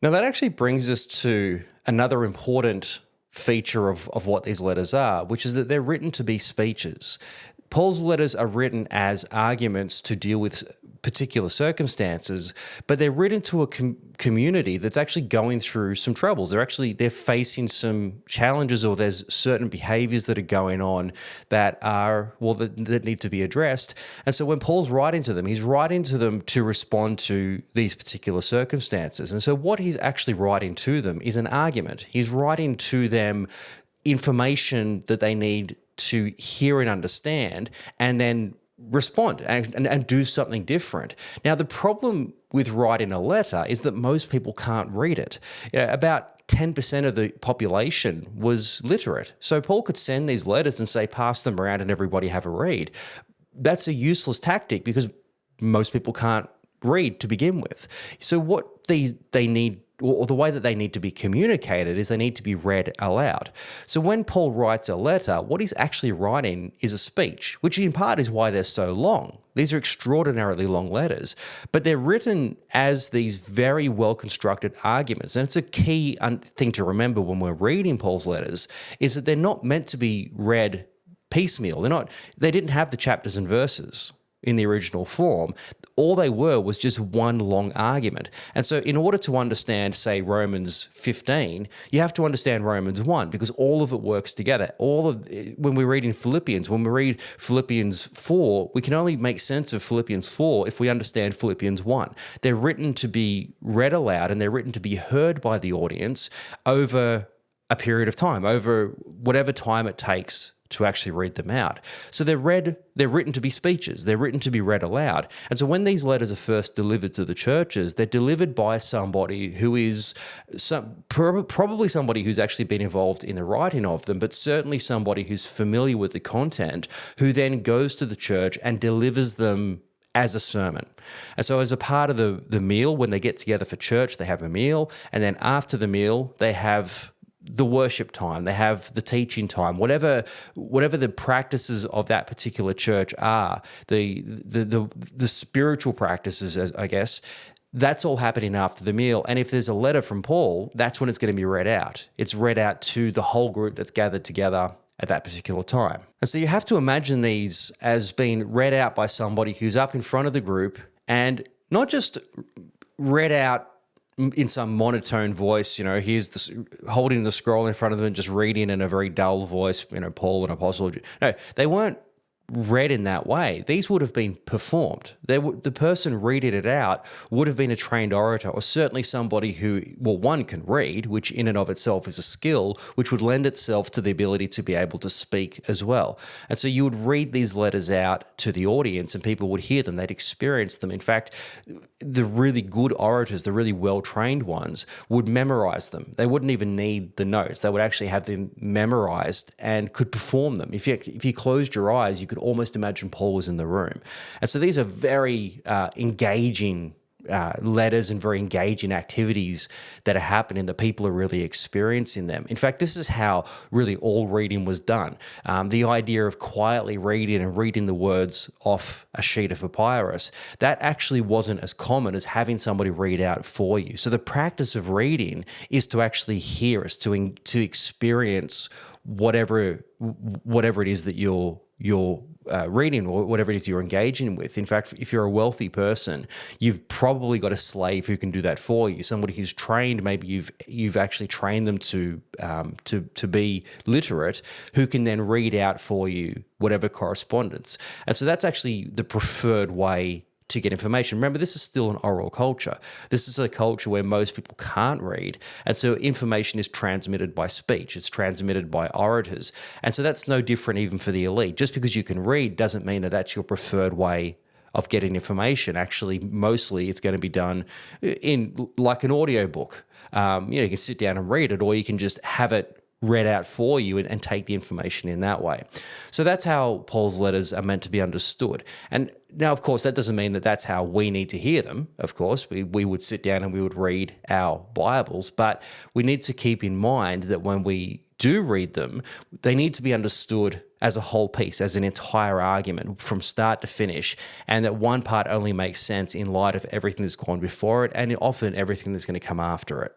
Now, that actually brings us to another important feature of what these letters are, which is that they're written to be speeches. Paul's letters are written as arguments to deal with particular circumstances, but they're written to a community that's actually going through some troubles. They're facing some challenges, or there's certain behaviors that are going on that that need to be addressed. And so when Paul's writing to them, he's writing to them to respond to these particular circumstances. And so what he's actually writing to them is an argument. He's writing to them information that they need to hear and understand, and then respond and do something different. Now, the problem with writing a letter is that most people can't read it. About 10% of the population was literate. So Paul could send these letters and say, pass them around and everybody have a read. That's a useless tactic because most people can't read to begin with. So what they need, or the way that they need to be communicated, is they need to be read aloud. So when Paul writes a letter, what he's actually writing is a speech, which in part is why they're so long. These are extraordinarily long letters, but they're written as these very well-constructed arguments. And it's a key thing to remember when we're reading Paul's letters, is that they're not meant to be read piecemeal. They didn't have the chapters and verses in the original form. All they were was just one long argument. And so in order to understand, say, Romans 15, you have to understand Romans 1, because all of it works together. When we read when we read Philippians 4, we can only make sense of Philippians 4 if we understand Philippians 1. They're written to be read aloud, and they're written to be heard by the audience over a period of time, over whatever time it takes to actually read them out. So they're written to be speeches, they're written to be read aloud. And so when these letters are first delivered to the churches, they're delivered by somebody who is probably somebody who's actually been involved in the writing of them, but certainly somebody who's familiar with the content, who then goes to the church and delivers them as a sermon. And so as a part of the meal, when they get together for church, they have a meal, and then after the meal, they have the worship time, they have the teaching time, whatever the practices of that particular church are, the spiritual practices, as I guess, that's all happening after the meal. And if there's a letter from Paul, that's when it's going to be read out. It's read out to the whole group that's gathered together at that particular time. And so you have to imagine these as being read out by somebody who's up in front of the group, and not just read out in some monotone voice, he's holding the scroll in front of them and just reading in a very dull voice, Paul, an apostle. No, they weren't read in that way. These would have been performed. The person reading it out would have been a trained orator, or certainly somebody who, one can read, which in and of itself is a skill, which would lend itself to the ability to be able to speak as well. And so you would read these letters out to the audience and people would hear them, they'd experience them. In fact, the really good orators, the really well-trained ones, would memorize them. They wouldn't even need the notes. They would actually have them memorized and could perform them. If you closed your eyes, you could almost imagine Paul was in the room. And so these are very engaging letters and very engaging activities that are happening, that people are really experiencing them. In fact, this is how really all reading was done. The idea of quietly reading the words off a sheet of papyrus, that actually wasn't as common as having somebody read out for you. So the practice of reading is to actually hear us, to experience whatever it is that you're reading, or whatever it is you're engaging with. In fact, if you're a wealthy person, you've probably got a slave who can do that for you. Somebody who's trained, maybe you've actually trained them to be literate, who can then read out for you whatever correspondence. And so that's actually the preferred way to get information. Remember, this is still an oral culture. This is a culture where most people can't read, and so information is transmitted by speech. It's transmitted by orators, and so that's no different even for the elite. Just because you can read doesn't mean that that's your preferred way of getting information. Actually, mostly it's going to be done in like an audiobook. You can sit down and read it, or you can just have it read out for you and take the information in that way. So that's how Paul's letters are meant to be understood. And now, of course, that doesn't mean that that's how we need to hear them. Of course, we would sit down and we would read our Bibles, but we need to keep in mind that when we do read them, they need to be understood as a whole piece, as an entire argument from start to finish, and that one part only makes sense in light of everything that's gone before it and often everything that's going to come after it.